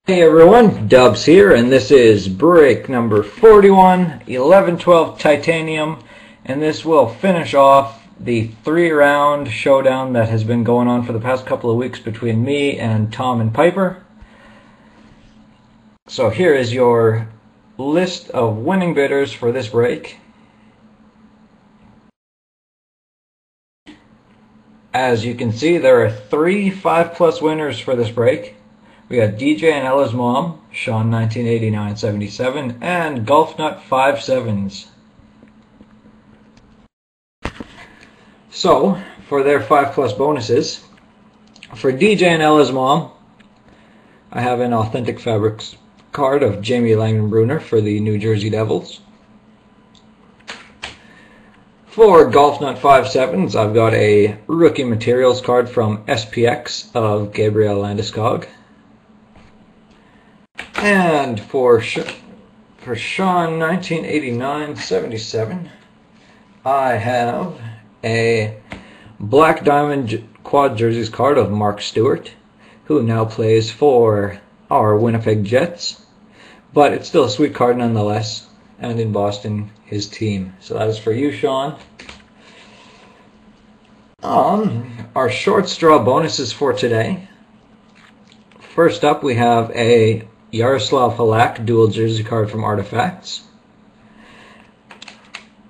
Hey everyone, Dubs here, and this is break number 41, 11-12 Titanium, and this will finish off the 3-round showdown that has been going on for the past couple of weeks between me and Tom and Piper. So here is your list of winning bidders for this break. As you can see, there are 3 5+ winners for this break. We got DJ and Ella's mom, Sean 1989-77, and Golfnut 57s. So, for their 5+ bonuses, for DJ and Ella's mom, I have an Authentic Fabrics card of Jamie Langenbrunner for the New Jersey Devils. For Golfnut 57s, I've got a Rookie Materials card from SPX of Gabriel Landeskog. And for Sean 1989-77, I have a Black Diamond Quad Jerseys card of Mark Stewart, who now plays for our Winnipeg Jets, but it's still a sweet card nonetheless, and in Boston, his team. So that is for you, Sean. Our short straw bonuses for today. First up, we have a Yaroslav Halak dual jersey card from Artifacts,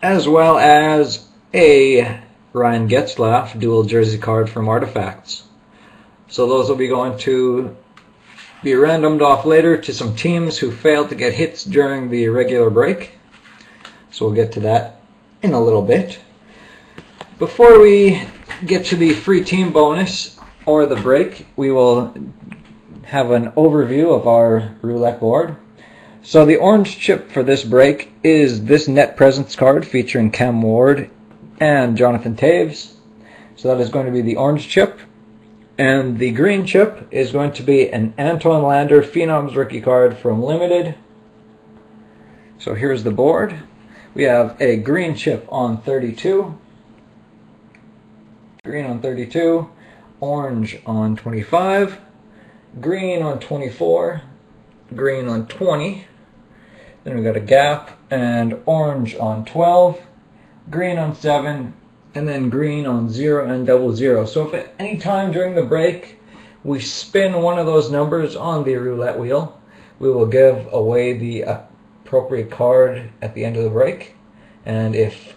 as well as a Ryan Getzlaf dual jersey card from Artifacts. So those will be going to be randomed off later to some teams who failed to get hits during the regular break. So we'll get to that in a little bit. Before we get to the free team bonus or the break, we will have an overview of our roulette board. So the orange chip for this break is this Net Presence card featuring Cam Ward and Jonathan Taves. So that is going to be the orange chip. And the green chip is going to be an Anton Lander Phenoms rookie card from Limited. So here's the board. We have a green chip on 32. Green on 32. Orange on 25. Green on 24, green on 20, then we got a gap, and orange on 12, green on 7, and then green on 0 and 00. So if at any time during the break we spin one of those numbers on the roulette wheel, we will give away the appropriate card at the end of the break. And if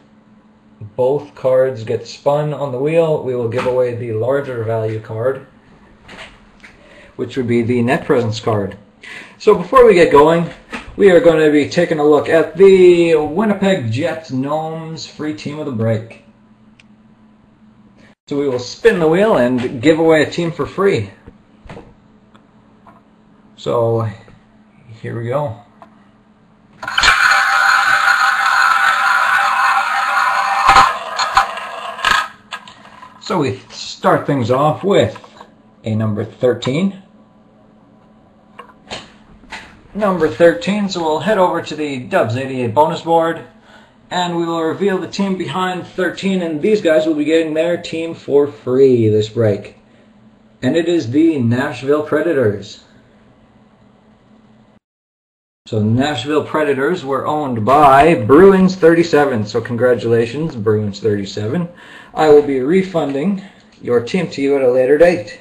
both cards get spun on the wheel, we will give away the larger value card, which would be the Net Presence card. So before we get going, we are going to be taking a look at the Winnipeg Jets Gnomes free team of the break. So we will spin the wheel and give away a team for free. So here we go. So we start things off with a number 13. Number 13, so we'll head over to the dubs88 bonus board, and we will reveal the team behind 13, and these guys will be getting their team for free this break. And it is the Nashville Predators. So Nashville Predators were owned by Bruins 37, so congratulations, Bruins 37. I will be refunding your team to you at a later date.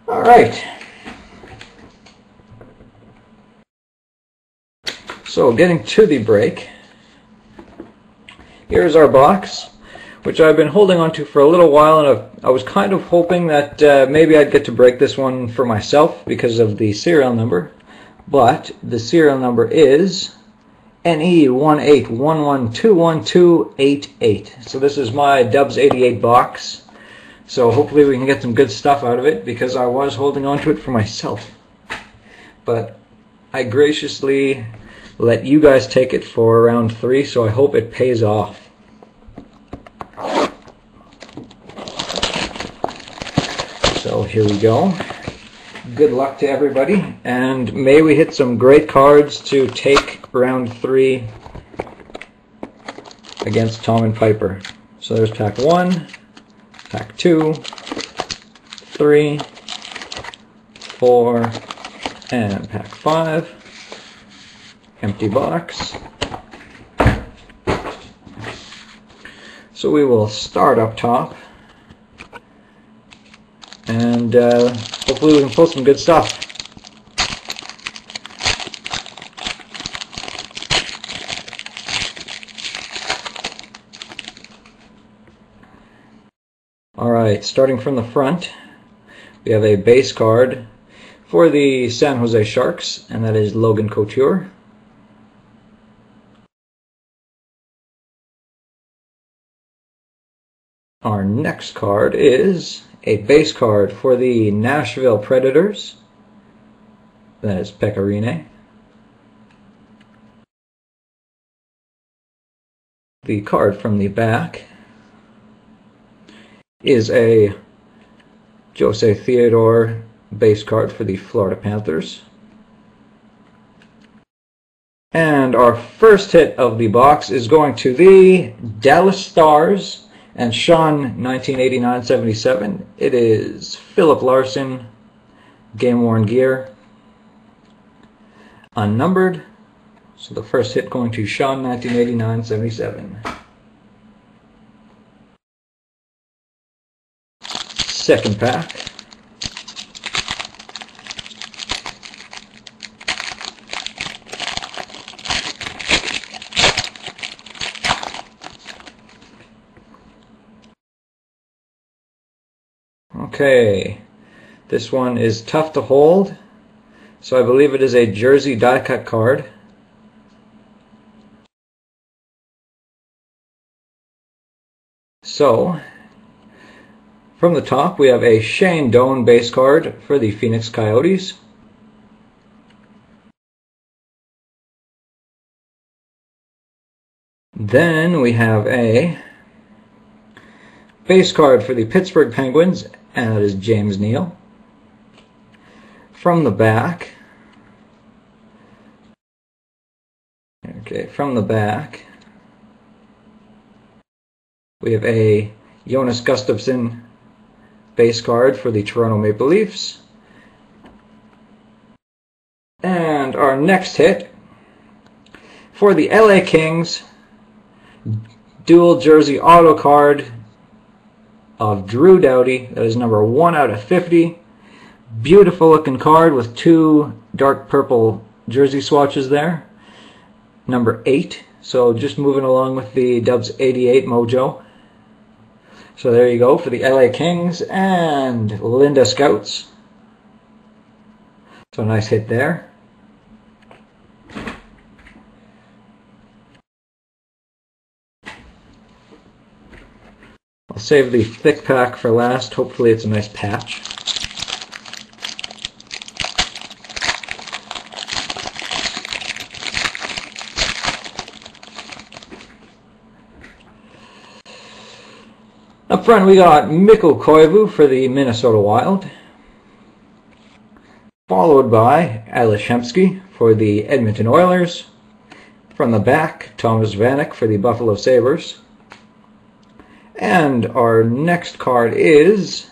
All right. So getting to the break, here's our box, which I've been holding on to for a little while, and I was kind of hoping that maybe I'd get to break this one for myself because of the serial number, but the serial number is NE181121288. So this is my dubs88 box. So hopefully we can get some good stuff out of it, because I was holding on to it for myself. But I graciously let you guys take it for round 3, so I hope it pays off. So here we go. Good luck to everybody, and may we hit some great cards to take round 3 against Tom and Piper. So there's pack 1, pack 2, 3, 4, and pack 5. Empty box. So we will start up top, and hopefully we can pull some good stuff. Alright, starting from the front, we have a base card for the San Jose Sharks, and that is Logan Couture. Our next card is a base card for the Nashville Predators. That is Pecorine. The card from the back is a Jose Theodore base card for the Florida Panthers. And our first hit of the box is going to the Dallas Stars and Sean 1989-77. It is Philip Larson, game worn gear, unnumbered. So the first hit going to Sean 1989-77. Second pack. Okay, this one is tough to hold, so I believe it is a jersey die cut card. So, from the top we have a Shane Doan base card for the Phoenix Coyotes. Then we have a base card for the Pittsburgh Penguins, and that is James Neal. From the back, we have a Jonas Gustafsson base card for the Toronto Maple Leafs. And our next hit for the LA Kings, dual jersey auto card of Drew Doughty. That is number 1/50. Beautiful looking card with two dark purple jersey swatches there. Number 8. So just moving along with the dubs88 mojo. So there you go for the LA Kings and Linda Scouts. So nice hit there. I'll save the thick pack for last. Hopefully it's a nice patch. Up front we got Mikko Koivu for the Minnesota Wild, followed by Ales Hemsky for the Edmonton Oilers. From the back, Thomas Vanek for the Buffalo Sabres. And our next card is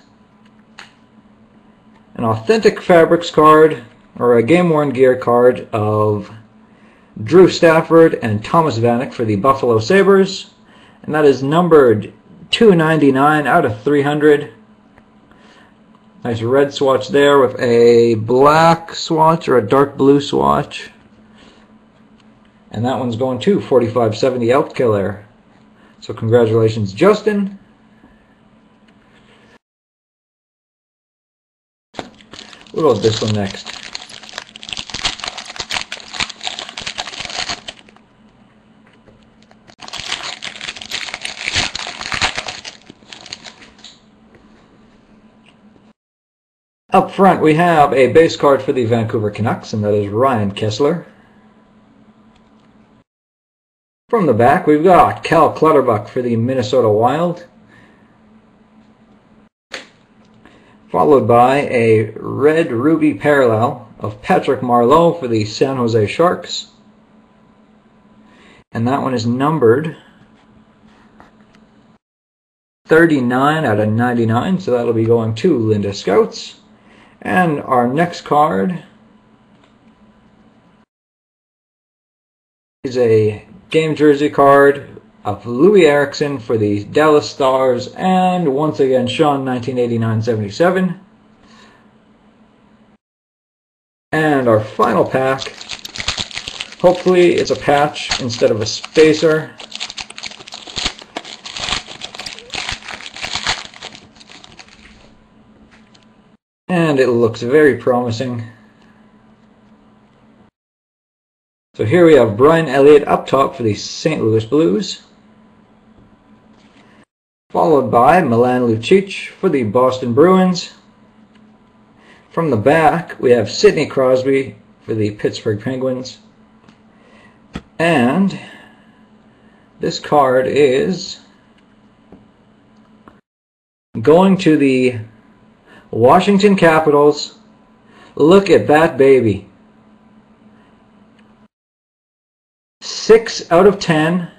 an authentic fabrics card, or a game-worn gear card of Drew Stafford and Thomas Vanek for the Buffalo Sabres. And that is numbered 299/300. Nice red swatch there with a black swatch or a dark blue swatch. And that one's going to 4570 Outkiller. So congratulations, Justin. What about this one next? Up front we have a base card for the Vancouver Canucks, and that is Ryan Kessler. From the back we've got Cal Clutterbuck for the Minnesota Wild, followed by a red ruby parallel of Patrick Marleau for the San Jose Sharks, and that one is numbered 39 out of 99, so that'll be going to Linda Scouts. And our next card is a game jersey card of Louis Erickson for the Dallas Stars, and once again Sean 1989-77. And our final pack, hopefully it's a patch instead of a spacer. And it looks very promising. So here we have Brian Elliott up top for the St. Louis Blues, followed by Milan Lucic for the Boston Bruins. From the back, we have Sidney Crosby for the Pittsburgh Penguins. And this card is going to the Washington Capitals. Look at that baby. 6 out of 10.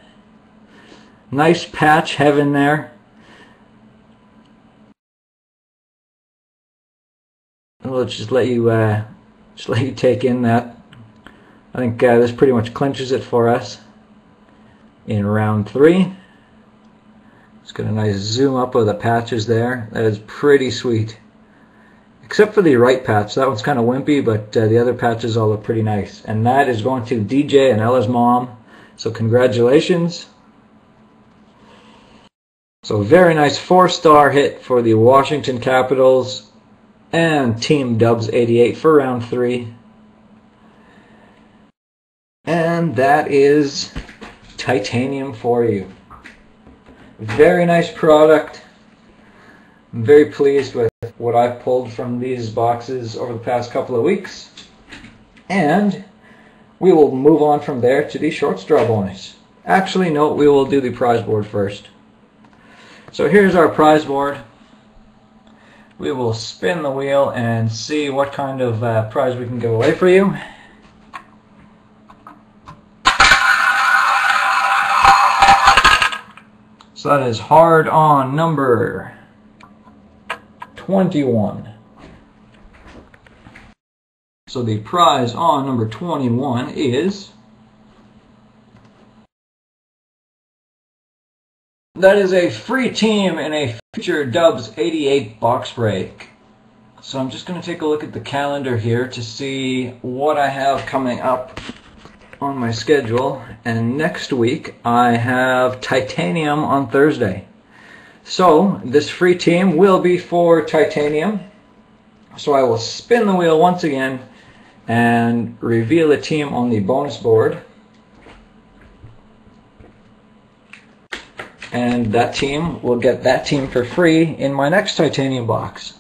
Nice patch heaven there. Let's just let you take in that. I think this pretty much clinches it for us in round 3. Just got a nice zoom up of the patches there. That is pretty sweet. Except for the right patch, that one's kind of wimpy, but the other patches all look pretty nice. And that is going to DJ and Ella's mom. So congratulations. So very nice 4-star hit for the Washington Capitals and Team dubs88 for round 3. And that is Titanium for you. Very nice product. I'm very pleased with what I've pulled from these boxes over the past couple of weeks. And we will move on from there to the short straw bonus. Actually, no, we will do the prize board first. So here's our prize board. We will spin the wheel and see what kind of prize we can give away for you. So that is hard on number 21. So the prize on number 21 is... that is a free team in a future dubs88 box break. So I'm just going to take a look at the calendar here to see what I have coming up on my schedule. And next week I have Titanium on Thursday. So this free team will be for Titanium. So I will spin the wheel once again and reveal a team on the bonus board. And that team will get that team for free in my next Titanium box.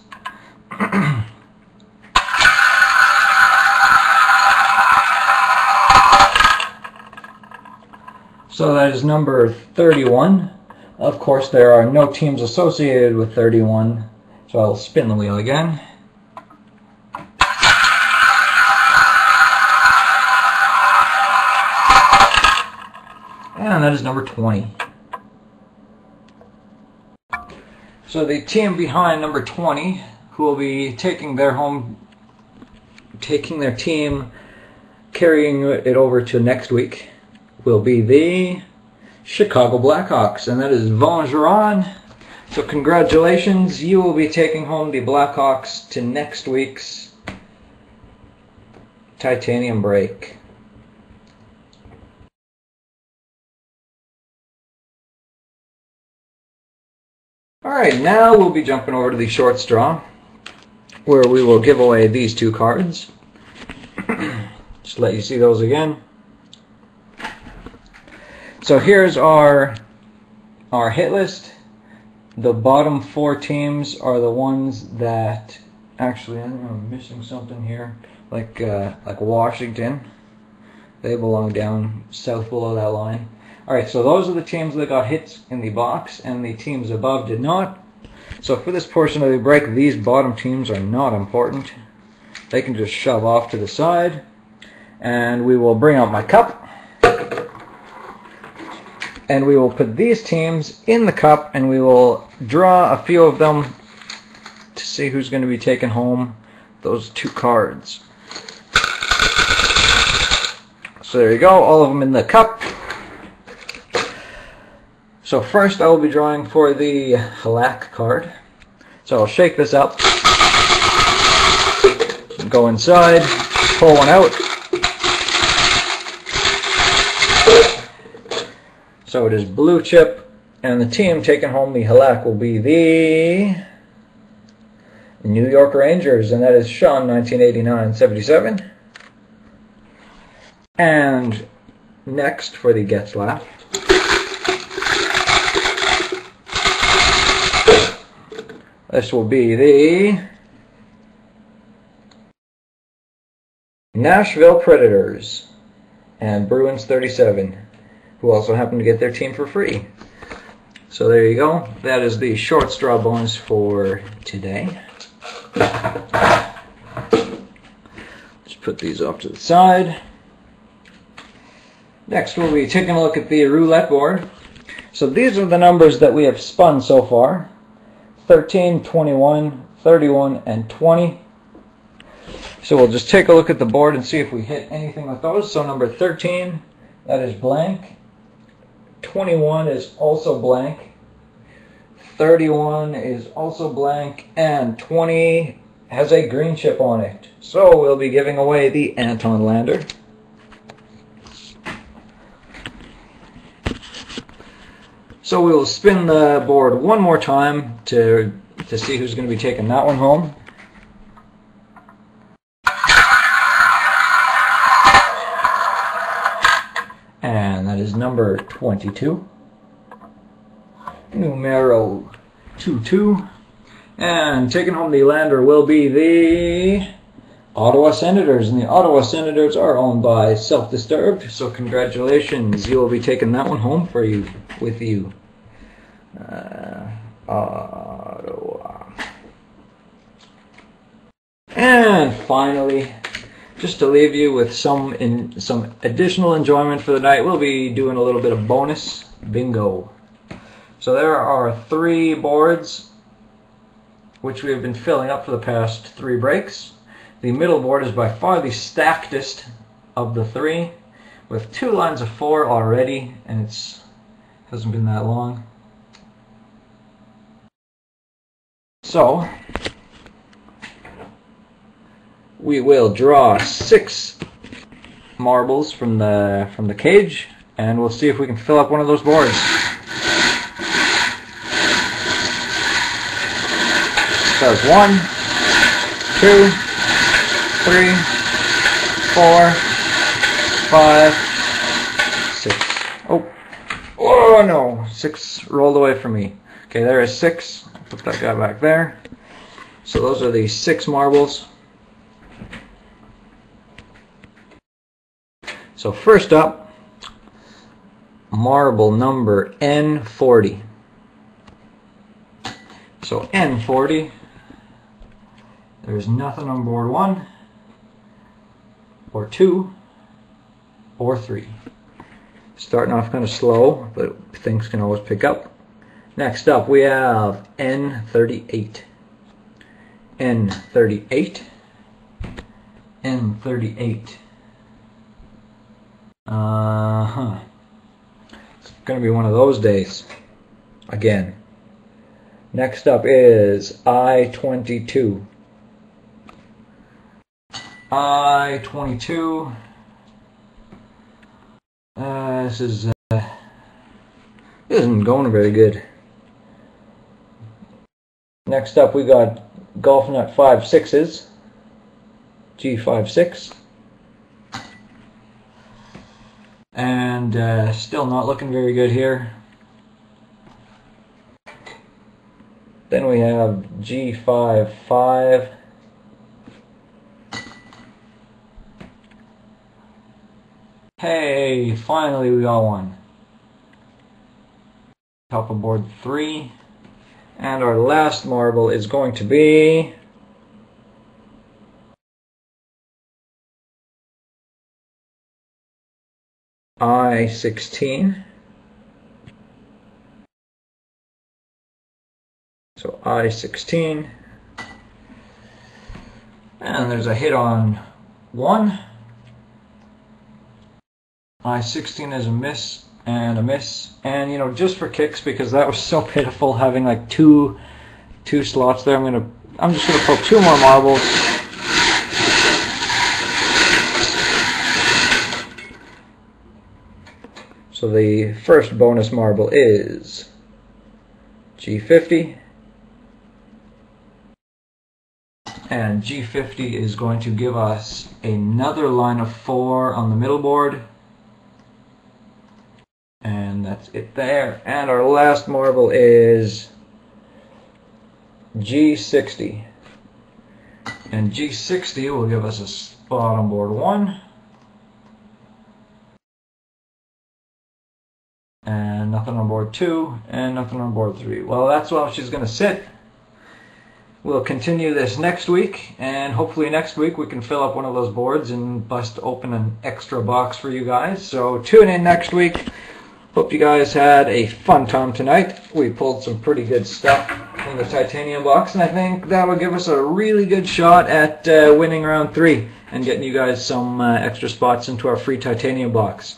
So that is number 31. Of course, there are no teams associated with 31, so I'll spin the wheel again. And that is number 20. So the team behind number 20, who will be taking their team, carrying it over to next week, will be the Chicago Blackhawks, and that is Von Geron. So congratulations, you will be taking home the Blackhawks to next week's Titanium break. Alright, now we'll be jumping over to the short straw, where we will give away these 2 cards. Just let you see those again. So here's our hit list. The bottom 4 teams are the ones that, actually I think I'm missing something here, like Washington. They belong down south below that line. Alright, so those are the teams that got hits in the box, and the teams above did not. So for this portion of the break, these bottom teams are not important. They can just shove off to the side. And we will bring out my cup. And we will put these teams in the cup, and we will draw a few of them to see who's going to be taking home those 2 cards. So there you go, all of them in the cup. So first I will be drawing for the Halak card. So I'll shake this up, go inside, pull one out. So it is blue chip, and the team taking home the Halak will be the New York Rangers, and that is Sean 1989-77. And next for the Getzlaff, this will be the Nashville Predators and Bruins 37, who also happen to get their team for free. So there you go. That is the short straw bonus for today. Just put these off to the side. Next we'll be taking a look at the roulette board. So these are the numbers that we have spun so far. 13, 21, 31, and 20. So we'll just take a look at the board and see if we hit anything with those. So number 13, that is blank. 21 is also blank. 31 is also blank. And 20 has a green chip on it. So we'll be giving away the Anton Lander. So we will spin the board one more time to see who's going to be taking that one home. And that is number 22. Numero 22. And taking home the Lander will be the Ottawa Senators. And the Ottawa Senators are owned by Self-Disturbed. So congratulations, you will be taking that one home for you, with you. Ottawa. And finally, just to leave you with some additional enjoyment for the night, we'll be doing a little bit of bonus bingo. So there are 3 boards which we have been filling up for the past 3 breaks. The middle board is by far the stackedest of the 3, with 2 lines of 4 already, and it hasn't been that long. So we will draw 6 marbles from the cage, and we'll see if we can fill up one of those boards. So it's 1, 2, 3, 4, 5, 6. Oh no! 6 rolled away from me. Okay, there is 6. Put that guy back there. So those are the 6 marbles. So first up, marble number N40. So N40, there's nothing on board 1, or 2, or 3. Starting off kind of slow, but things can always pick up. Next up we have N38. N38. N38. It's going to be one of those days. Again. Next up is I-22. I-22. This isn't going very good. Next up we got Golf Nut 5-6s. G56. And still not looking very good here. Then we have G55. Hey, finally we got one. Top of board 3. And our last marble is going to be I-16. So I-16. And there's a hit on 1. I-16 is a miss and a miss. And, you know, just for kicks, because that was so pitiful having like two slots there, I'm just gonna pull 2 more marbles. So the first bonus marble is G50. And G50 is going to give us another line of 4 on the middle board. And that's it there. And our last marble is G60. And G60 will give us a spot on board 1. And nothing on board 2. And nothing on board 3. Well, that's how she's going to sit. We'll continue this next week, and hopefully next week we can fill up one of those boards and bust open an extra box for you guys. So tune in next week. Hope you guys had a fun time tonight. We pulled some pretty good stuff in the titanium box, and I think that will give us a really good shot at winning round 3 and getting you guys some extra spots into our free titanium box.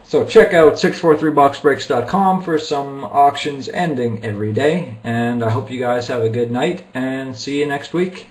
So check out 643boxbreaks.com for some auctions ending every day. And I hope you guys have a good night and see you next week.